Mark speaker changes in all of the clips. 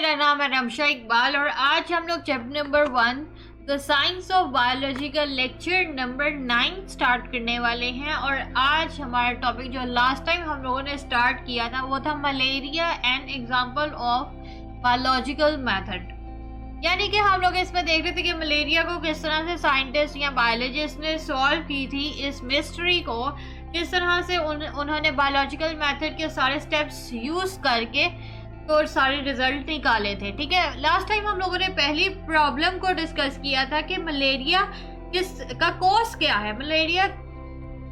Speaker 1: मेरा नाम है रमशा इकबाल और आज हम लोग chapter number 1 the science of biology का लेक्चर नंबर 9 स्टार्ट करने वाले हैं। और आज हमारा टॉपिक जो लास्ट टाइम हम लोगों ने स्टार्ट किया था वो था malaria and example of biological method. यानी कि हम लोग इसमें देख रहे थे कि मलेरिया को किस तरह से साइंटिस्ट या बायोलॉजिस्ट ने सॉल्व की थी, इस मिस्ट्री को किस तरह से उन्होंने बायोलॉजिकल मेथड के सारे स्टेप्स यूज करके तो सारे रिजल्ट निकाले थे। ठीक है, लास्ट टाइम हम लोगों ने पहली प्रॉब्लम को डिस्कस किया था कि मलेरिया किस का कॉज क्या है, मलेरिया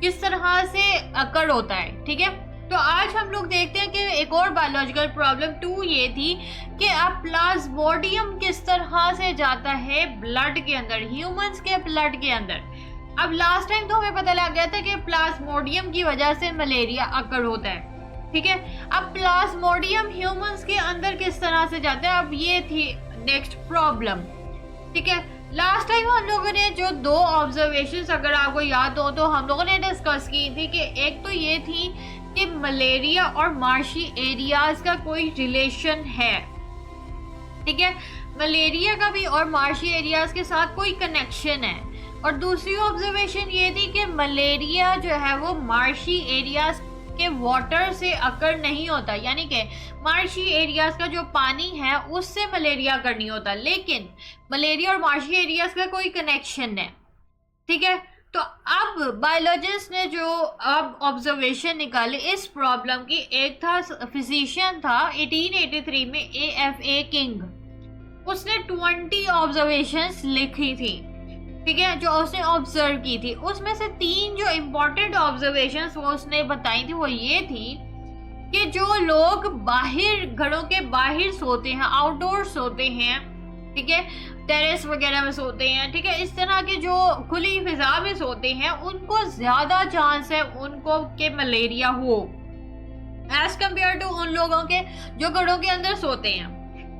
Speaker 1: किस तरह से अकर होता है। ठीक है, तो आज हम लोग देखते हैं कि एक और बायोलॉजिकल प्रॉब्लम 2 ये थी कि अब प्लाज्मोडियम किस तरह से जाता है ब्लड के अंदर, ह्यूमंस के ब्लड के अंदर। अब लास्ट टाइम तो हमें पता लग गया था कि प्लाज्मोडियम की वजह से मलेरिया अकर होता है। ठीक है, अब प्लाज्मोडियम ह्यूमंस के अंदर किस तरह से जाता है, अब ये थी नेक्स्ट प्रॉब्लम। ठीक है, लास्ट टाइम हम लोगों ने जो 2 ऑब्जर्वेशंस अगर आपको याद हो तो हम लोगों ने डिस्कस की थी कि एक तो ये थी कि मलेरिया और मार्शी एरियाज का कोई रिलेशन है। ठीक है, मलेरिया का भी और मार्शी एरियाज के साथ कोई कनेक्शन है। और दूसरी ऑब्जर्वेशन ये थी कि मलेरिया जो है वो मार्शी एरियाज के वाटर से अकर नहीं होता, यानी कि मार्शी एरियाज का जो पानी है उससे मलेरिया अकर नहीं होता, लेकिन मलेरिया और मार्शी एरियाज का कोई कनेक्शन है। ठीक है, तो अब बायोलॉजिस्ट ने जो अब ऑब्जर्वेशन निकाले इस प्रॉब्लम की, एक था फिजिशियन था 1883 में AFA किंग, उसने 20 ऑब्जर्वेशंस लिखी थी। ठीक है, जो उसने ऑब्जर्व की थी उसमें से 3 जो इम्पोर्टेंट ऑब्जर्वेशंस वो उसने बताई थी वो ये थी कि जो लोग बाहर घरों के बाहर सोते हैं, आउटडोर सोते हैं, ठीक है, टेरेस वगैरह में सोते हैं, ठीक है, इस तरह के जो खुली फिजा में सोते हैं उनको ज्यादा चांस है उनको के मलेरिया हो एज कम्पेयर टू उन लोगों के जो घरों के अंदर सोते हैं।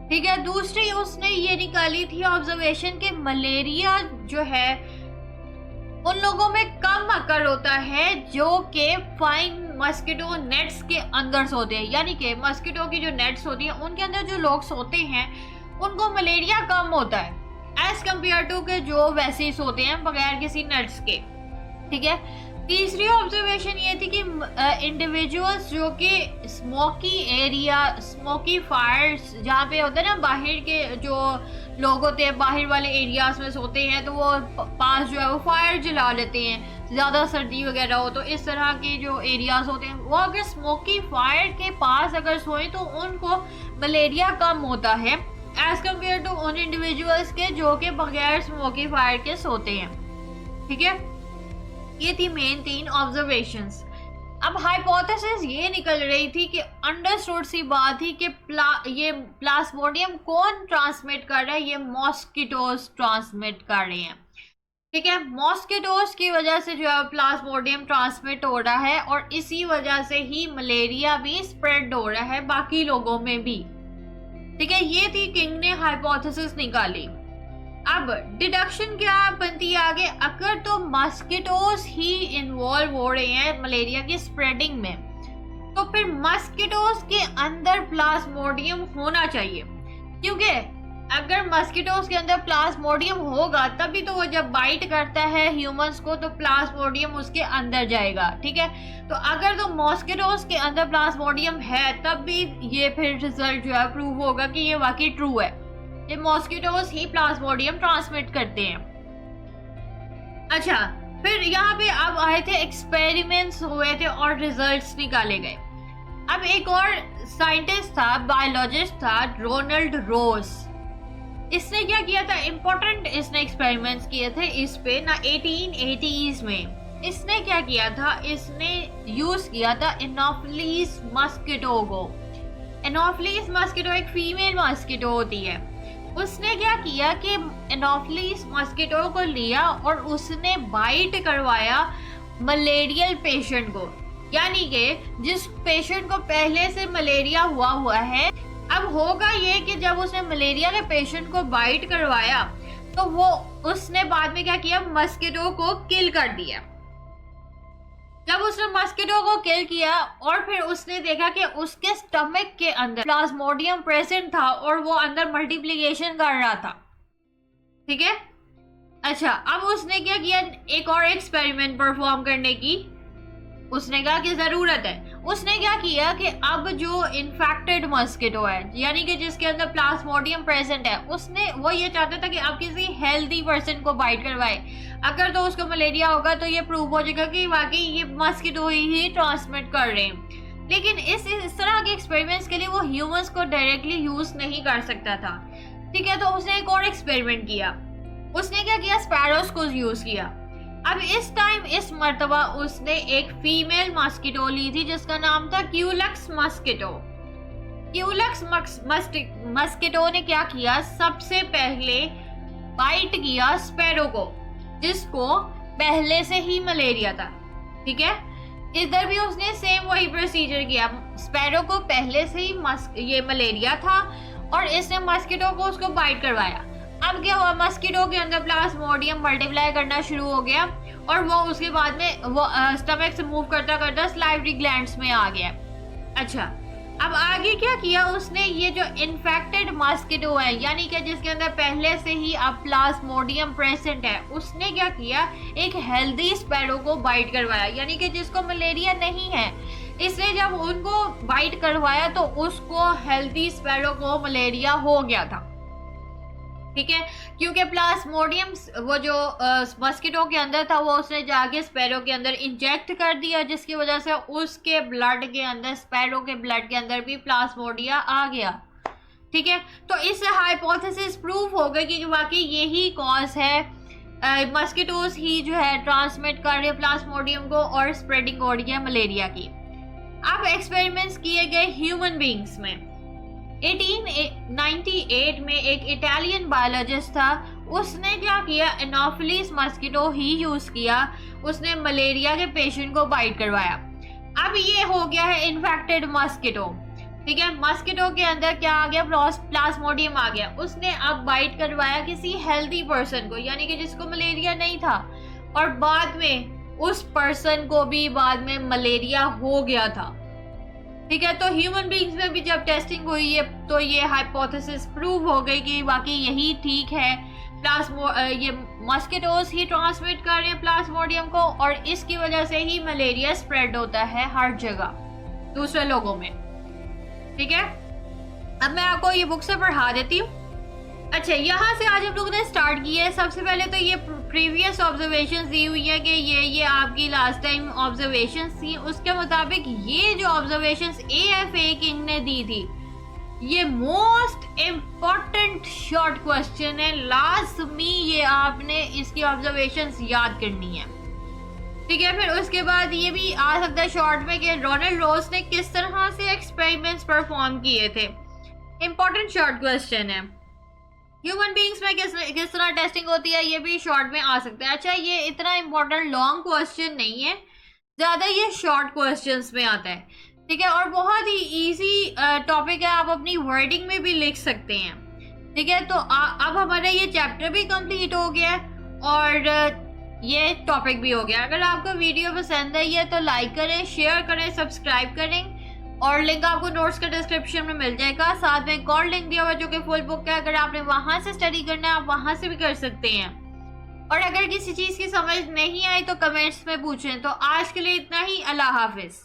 Speaker 1: ठीक है, दूसरी उसने ये निकाली थी ऑब्जर्वेशन कि मलेरिया जो है उन लोगों में कम अकर होता है जो कि फाइन मस्किटो नेट्स के अंदर सोते हैं, यानी कि मस्किटो की जो नेट्स होती हैं उनके अंदर जो लोग सोते हैं उनको मलेरिया कम होता है एज कम्पेयर टू के जो वैसे ही सोते हैं बगैर किसी नेट्स के। ठीक है, तीसरी ऑब्जर्वेशन ये थी कि इंडिविजुअल्स जो कि स्मोकी एरिया, स्मोकी फायर्स जहाँ पे होते हैं ना, बाहर के जो लोग होते हैं बाहर वाले एरियाज में सोते हैं तो वो पास जो है वो फायर जला लेते हैं, ज़्यादा सर्दी वगैरह हो तो इस तरह के जो एरियाज होते हैं वो अगर स्मोकी फायर के पास अगर सोए तो उनको मलेरिया कम होता है एज कम्पेयर टू उन इंडिविजुअल्स के जो कि बगैर स्मोकी फायर के सोते हैं। ठीक है, ये थी मेन 3 ऑब्जर्वेशंस। अब हाइपोथेसिस ये निकल रही थी कि अंडरस्टूड सी बात थी कि ये प्लाज्मोडियम कौन ट्रांसमिट कर रहा है, ये मॉस्किटोज ट्रांसमिट कर रहे हैं। ठीक है, मॉस्किटोज की वजह से जो है प्लाज्मोडियम ट्रांसमिट हो रहा है और इसी वजह से ही मलेरिया भी स्प्रेड हो रहा है बाकी लोगों में भी। ठीक है, ये थी किंग ने हाइपोथेसिस निकाली। अब डिडक्शन क्या बनती है आगे, अगर तो मस्किटोज ही इन्वॉल्व हो रहे हैं मलेरिया की स्प्रेडिंग में तो फिर मस्किटोज के अंदर प्लाज्मोडियम होना चाहिए, क्योंकि अगर मस्किटोज के अंदर प्लाज्मोडियम होगा तभी तो वो जब बाइट करता है ह्यूमंस को तो प्लाज्मोडियम उसके अंदर जाएगा। ठीक है, तो अगर तो मस्किटोज के अंदर प्लाज्मोडियम है तब भी ये फिर रिजल्ट जो है प्रूव होगा कि ये वाकई ट्रू है, ये मॉस्किटोज ही प्लाज्मोडियम ट्रांसमिट करते हैं। अच्छा, फिर यहाँ पे अब आए थे एक्सपेरिमेंट्स हुए थे और रिजल्ट्स निकाले गए। अब एक और साइंटिस्ट था, बायोलॉजिस्ट था, रोनाल्ड रोस, इसने क्या किया था, इम्पोर्टेंट इसने एक्सपेरिमेंट्स किए थे इस पे ना 1880s में। इसने क्या किया था, इसने यूज किया था एनोफिलीज मस्किटो को। एनोफिलीज मस्किटो एक फीमेल मस्किटो होती है। उसने क्या किया कि एनोफिलीज मस्किटो को लिया और उसने बाइट करवाया मलेरियल पेशेंट को, यानी कि जिस पेशेंट को पहले से मलेरिया हुआ है। अब होगा ये कि जब उसने मलेरिया के पेशेंट को बाइट करवाया तो वो उसने बाद में क्या किया, मस्किटो को किल कर दिया। जब उसने मस्किटो को किल किया और फिर उसने देखा कि उसके स्टमक के अंदर प्लाज्मोडियम प्रेजेंट था और वो अंदर मल्टीप्लिकेशन कर रहा था। ठीक है, अच्छा अब उसने क्या किया, एक और एक्सपेरिमेंट परफॉर्म करने की उसने कहा कि जरूरत है। उसने क्या किया कि अब जो इन्फेक्टेड मस्किटो है यानी कि जिसके अंदर प्लाज्मोडियम प्रेजेंट है, उसने वो ये चाहता था कि अब किसी हेल्दी पर्सन को बाइट करवाए। अगर तो उसको मलेरिया होगा तो ये प्रूव हो जाएगा कि वाकई ये मस्किटो ही ट्रांसमिट कर रहे हैं। लेकिन इस तरह के एक्सपेरिमेंट्स के लिए वो ह्यूमंस को डायरेक्टली यूज नहीं कर सकता था। ठीक है, तो उसने एक और एक्सपेरिमेंट किया। उसने क्या किया, स्पैरोस को यूज किया। अब इस टाइम इस मर्तबा उसने एक फीमेल मस्किटो ली थी जिसका नाम था क्यूलक्स मस्किटो। क्यूलक्स मस्किटो ने क्या किया, सबसे पहले बाइट किया स्पैरो को जिसको पहले से ही मलेरिया था। ठीक है, इधर भी उसने सेम वही प्रोसीजर किया। स्पैरो को पहले से ही ये मलेरिया था और इसने मस्किटो को उसको बाइट करवाया। अब क्या हुआ, मस्किटो के अंदर प्लाज्मोडियम मल्टीप्लाई करना शुरू हो गया और वो उसके बाद में वो स्टमक से मूव करता करता स्लाइवरी ग्लैंड्स में आ गया। अच्छा, अब आगे क्या किया उसने, ये जो इन्फेक्टेड मस्किटो है यानी कि जिसके अंदर पहले से ही अब प्लाज्मोडियम प्रेजेंट है, उसने क्या किया, एक हेल्दी स्पैरो को बाइट करवाया यानी कि जिसको मलेरिया नहीं है। इसने जब उनको बाइट करवाया तो उसको हेल्दी स्पैरो को मलेरिया हो गया था। ठीक है, क्योंकि प्लाज्मोडियम वो जो मस्किटो के अंदर था वो उसने जाके स्पैरो के अंदर इंजेक्ट कर दिया जिसकी वजह से उसके ब्लड के अंदर, स्पैरो के ब्लड के अंदर भी प्लाज्मोडिया आ गया। ठीक है, तो इससे हाइपोथेसिस प्रूव हो गई कि वाकई यही कॉज है, मस्किटोज ही जो है ट्रांसमिट कर रहे प्लाज्मोडियम को और स्प्रेडिंग हो रही है मलेरिया की। अब एक्सपेरिमेंट्स किए गए ह्यूमन बींग्स में। 1898 में एक इटालियन बायोलॉजिस्ट था, उसने क्या किया, एनोफिलिस मस्किटो ही यूज किया। उसने मलेरिया के पेशेंट को बाइट करवाया। अब ये हो गया है इन्फेक्टेड मस्किटो। ठीक है, मस्किटो के अंदर क्या आ गया, प्लाज्मोडियम आ गया। उसने अब बाइट करवाया किसी हेल्दी पर्सन को यानी कि जिसको मलेरिया नहीं था और बाद में उस पर्सन को भी बाद में मलेरिया हो गया था। ठीक है, तो ह्यूमन बींग्स में भी जब टेस्टिंग हुई है तो ये हाइपोथेसिस प्रूव हो गई कि वाकई यही ठीक है, ये मस्किटोज ही ट्रांसमिट कर रहे हैं प्लाज्मोडियम को और इसकी वजह से ही मलेरिया स्प्रेड होता है हर जगह दूसरे लोगों में। ठीक है, अब मैं आपको ये बुक से पढ़ा देती हूँ। अच्छा, यहाँ से आज हम लोगों ने स्टार्ट किया है। सबसे पहले तो ये प्रीवियस ऑब्जर्वेशंस दी हुई है कि ये आपकी लास्ट टाइम ऑब्जर्वेशंस थी, उसके मुताबिक ये जो ऑब्जर्वेशंस AFA किंग ने दी थी ये मोस्ट इम्पोर्टेंट शॉर्ट क्वेश्चन है। लाजमी ये आपने इसकी ऑब्जर्वेशंस याद करनी है। ठीक है, फिर उसके बाद ये भी आ सकता है शॉर्ट में कि रोनाल्ड रोज ने किस तरह से एक्सपेरिमेंट्स परफॉर्म किए थे। इम्पोर्टेंट शॉर्ट क्वेश्चन है। ह्यूमन बींग्स में किस तरह टेस्टिंग होती है ये भी शॉर्ट में आ सकता है। अच्छा, ये इतना इम्पोर्टेंट लॉन्ग क्वेश्चन नहीं है, ज़्यादा ये शॉर्ट क्वेश्चंस में आता है। ठीक है, और बहुत ही इजी टॉपिक है, आप अपनी वर्डिंग में भी लिख सकते हैं। ठीक है, तो अब हमारा ये चैप्टर भी कंप्लीट हो गया और ये टॉपिक भी हो गया। अगर आपको वीडियो पसंद है ये तो लाइक करें, शेयर करें, सब्सक्राइब करें और लिंक आपको नोट्स के डिस्क्रिप्शन में मिल जाएगा। साथ में एक और लिंक दिया हुआ जो कि फुल बुक है, अगर आपने वहां से स्टडी करना है आप वहां से भी कर सकते हैं। और अगर किसी चीज़ की समझ नहीं आई तो कमेंट्स में पूछें। तो आज के लिए इतना ही, अल्लाह हाफिज।